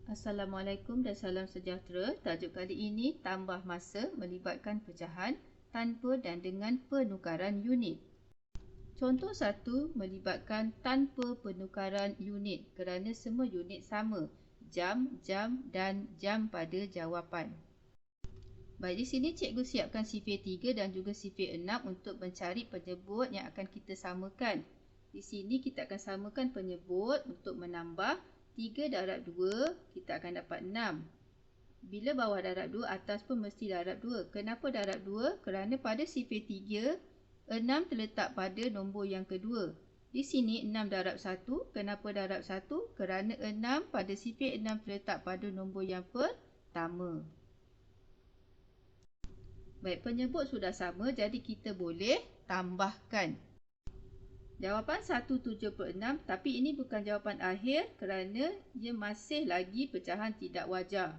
Assalamualaikum dan salam sejahtera. Tajuk kali ini tambah masa melibatkan pecahan tanpa dan dengan penukaran unit. Contoh 1 melibatkan tanpa penukaran unit kerana semua unit sama, jam, jam dan jam pada jawapan. Baik, di sini cikgu siapkan sifir 3 dan juga sifir 6 untuk mencari penyebut yang akan kita samakan. Di sini kita akan samakan penyebut untuk menambah 3 darab 2, kita akan dapat 6. Bila bawah darab 2, atas pun mesti darab 2. Kenapa darab 2? Kerana pada sifir 3, 6 terletak pada nombor yang kedua. Di sini 6 darab 1. Kenapa darab 1? Kerana 6 pada sifir 6 terletak pada nombor yang pertama. Baik, penyebut sudah sama, jadi kita boleh tambahkan. Jawapan 176, tapi ini bukan jawapan akhir kerana ia masih lagi pecahan tidak wajar.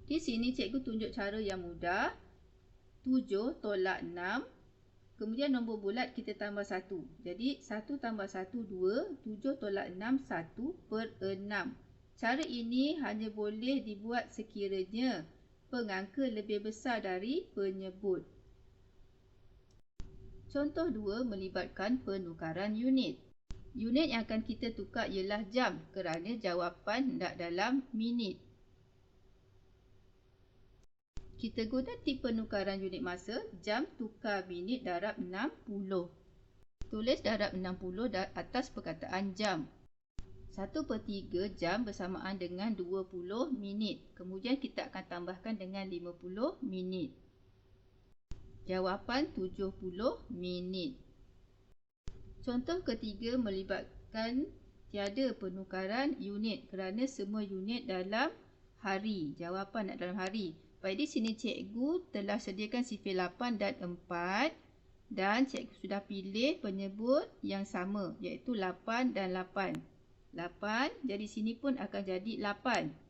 Di sini cikgu tunjuk cara yang mudah. 7 tolak 6. Kemudian nombor bulat kita tambah 1. Jadi 1 tambah 1, 2. 7 tolak 6, 1/6. Cara ini hanya boleh dibuat sekiranya pengangka lebih besar dari penyebut. Contoh 2 melibatkan penukaran unit. Unit yang akan kita tukar ialah jam kerana jawapan hendak dalam minit. Kita guna tip penukaran unit masa, jam tukar minit darab 60. Tulis darab 60 atas perkataan jam. 1/3 jam bersamaan dengan 20 minit. Kemudian kita akan tambahkan dengan 50 minit. Jawapan 70 minit. Contoh ketiga melibatkan tiada penukaran unit kerana semua unit dalam hari. Jawapan nak dalam hari. Baik, di sini cikgu telah sediakan sifir 8 dan 4 dan cikgu sudah pilih penyebut yang sama iaitu 8 dan 8. 8, jadi sini pun akan jadi 8.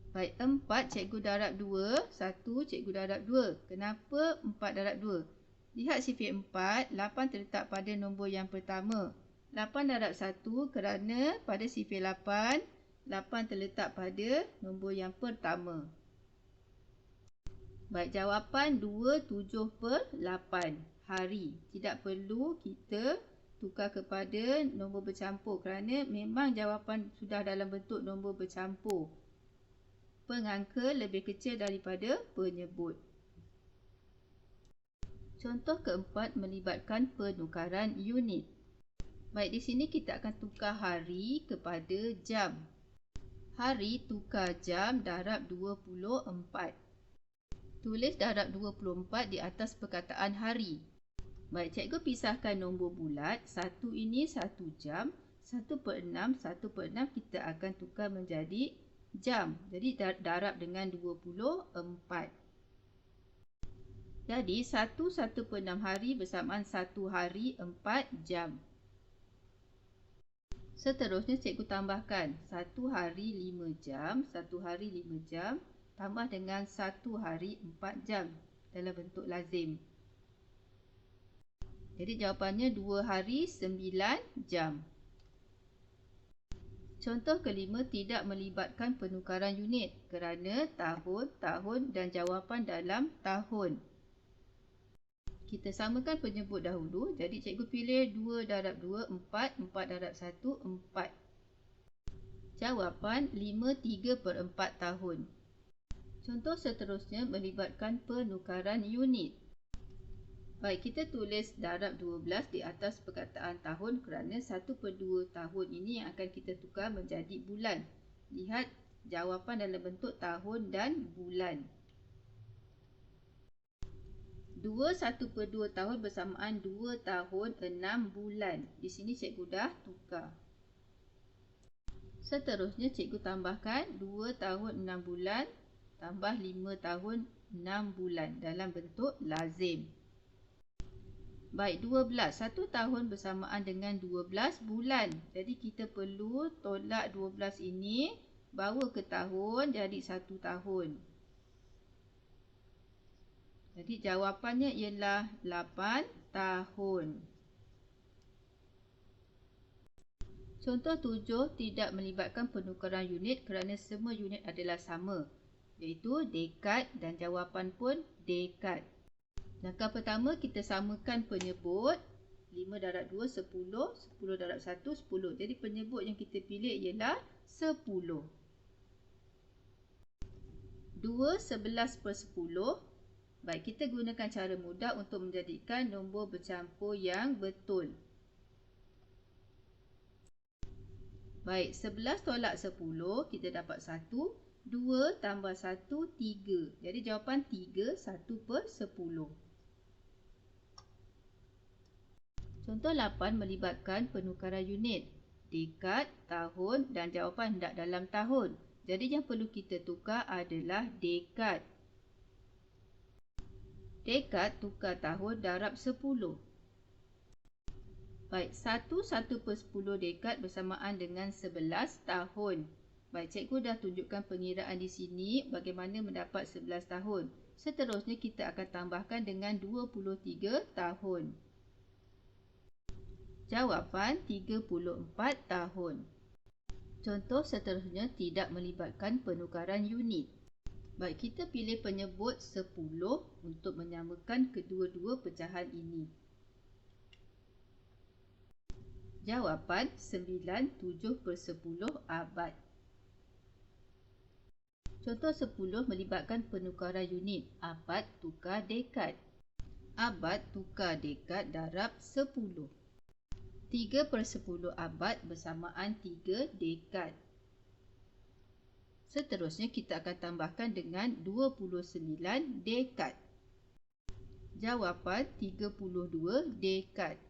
Baik, 4 cikgu darab 2, 1 cikgu darab 2. Kenapa 4 darab 2? Lihat sifir 4, 8 terletak pada nombor yang pertama. 8 darab 1 kerana pada sifir 8, 8 terletak pada nombor yang pertama. Baik, jawapan 27/8 hari. Tidak perlu kita tukar kepada nombor bercampur kerana memang jawapan sudah dalam bentuk nombor bercampur. Pengangka lebih kecil daripada penyebut. Contoh keempat melibatkan penukaran unit. Baik, di sini kita akan tukar hari kepada jam. Hari tukar jam darab 24. Tulis darab 24 di atas perkataan hari. Baik, cikgu pisahkan nombor bulat. 1 ini 1 jam. 1/6, 1/6 kita akan tukar menjadi jam. Jadi darab dengan 24. Jadi 1/6 hari bersamaan 1 hari 4 jam. Seterusnya cikgu tambahkan 1 hari 5 jam, 1 hari 5 jam tambah dengan 1 hari 4 jam dalam bentuk lazim. Jadi jawapannya 2 hari 9 jam. Contoh kelima tidak melibatkan penukaran unit kerana tahun, tahun dan jawapan dalam tahun. Kita samakan penyebut dahulu. Jadi cikgu pilih 2 darab 2, 4. 4 darab 1, 4. Jawapan 53/4 tahun. Contoh seterusnya melibatkan penukaran unit. Baik, kita tulis darab 12 di atas perkataan tahun kerana 1/2 tahun ini yang akan kita tukar menjadi bulan. Lihat jawapan dalam bentuk tahun dan bulan. 2 1/2 tahun bersamaan 2 tahun 6 bulan. Di sini cikgu dah tukar. Seterusnya cikgu tambahkan 2 tahun 6 bulan tambah 5 tahun 6 bulan dalam bentuk lazim. Baik, 12. 1 tahun bersamaan dengan 12 bulan. Jadi kita perlu tolak 12 ini, bawa ke tahun jadi 1 tahun. Jadi jawapannya ialah 8 tahun. Contoh 7 tidak melibatkan penukaran unit kerana semua unit adalah sama, iaitu dekad dan jawapan pun dekad. Langkah pertama, kita samakan penyebut. 5 darab 2, 10. 10 darab 1, 10. Jadi penyebut yang kita pilih ialah 10. 2 11/10. Baik, kita gunakan cara mudah untuk menjadikan nombor bercampur yang betul. Baik, 11 tolak 10, kita dapat 1. 2 tambah 1, 3. Jadi jawapan 3, 1/10. Contoh 8 melibatkan penukaran unit. Dekad, tahun dan jawapan hendak dalam tahun. Jadi yang perlu kita tukar adalah dekad. Dekad tukar tahun darab 10. Baik, 1/10 dekad bersamaan dengan 11 tahun. Baik, cikgu dah tunjukkan pengiraan di sini bagaimana mendapat 11 tahun. Seterusnya kita akan tambahkan dengan 23 tahun. Jawapan 34 tahun. Contoh seterusnya tidak melibatkan penukaran unit. Baik, kita pilih penyebut 10 untuk menyamakan kedua-dua pecahan ini. Jawapan 97/10 abad. Contoh 10 melibatkan penukaran unit. Abad tukar dekad. Abad tukar dekad darab 10. 3/10 abad bersamaan 3 dekad. Seterusnya kita akan tambahkan dengan 29 dekad. Jawapan 32 dekad.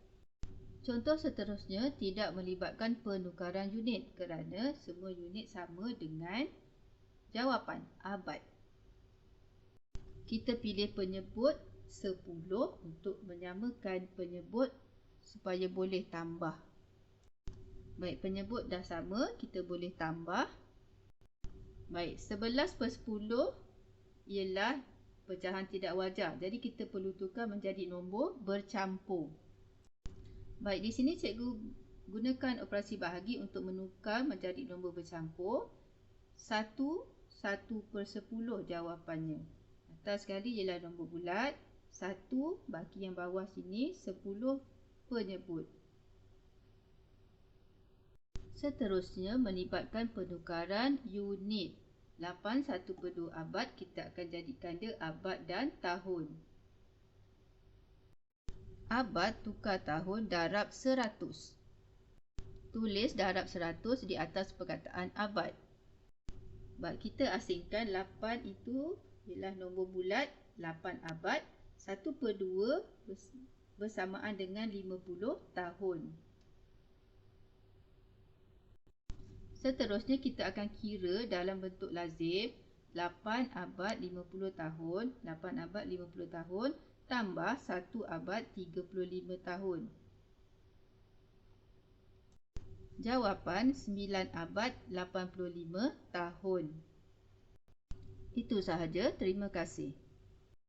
Contoh seterusnya tidak melibatkan penukaran unit kerana semua unit sama dengan jawapan abad. Kita pilih penyebut 10 untuk menyamakan penyebut supaya boleh tambah. Baik, penyebut dah sama, kita boleh tambah. Baik, 11/10 ialah pecahan tidak wajar. Jadi kita perlu tukar menjadi nombor bercampur. Baik, di sini cikgu gunakan operasi bahagi untuk menukar menjadi nombor bercampur. 1/10 jawapannya. Atas sekali ialah nombor bulat. 1 bagi yang bawah sini, 10 penyebut. Seterusnya melibatkan penukaran unit. 8 1/2 abad, kita akan jadikan dia abad dan tahun. Abad tukar tahun darab 100. Tulis darab 100 di atas perkataan abad. Baik, kita asingkan 8 itu ialah nombor bulat 8 abad. 1/2 bersamaan dengan 50 tahun. Seterusnya kita akan kira dalam bentuk lazim. 8 abad 50 tahun, 8 abad 50 tahun tambah 1 abad 35 tahun. Jawapan 9 abad 85 tahun. Itu sahaja, terima kasih.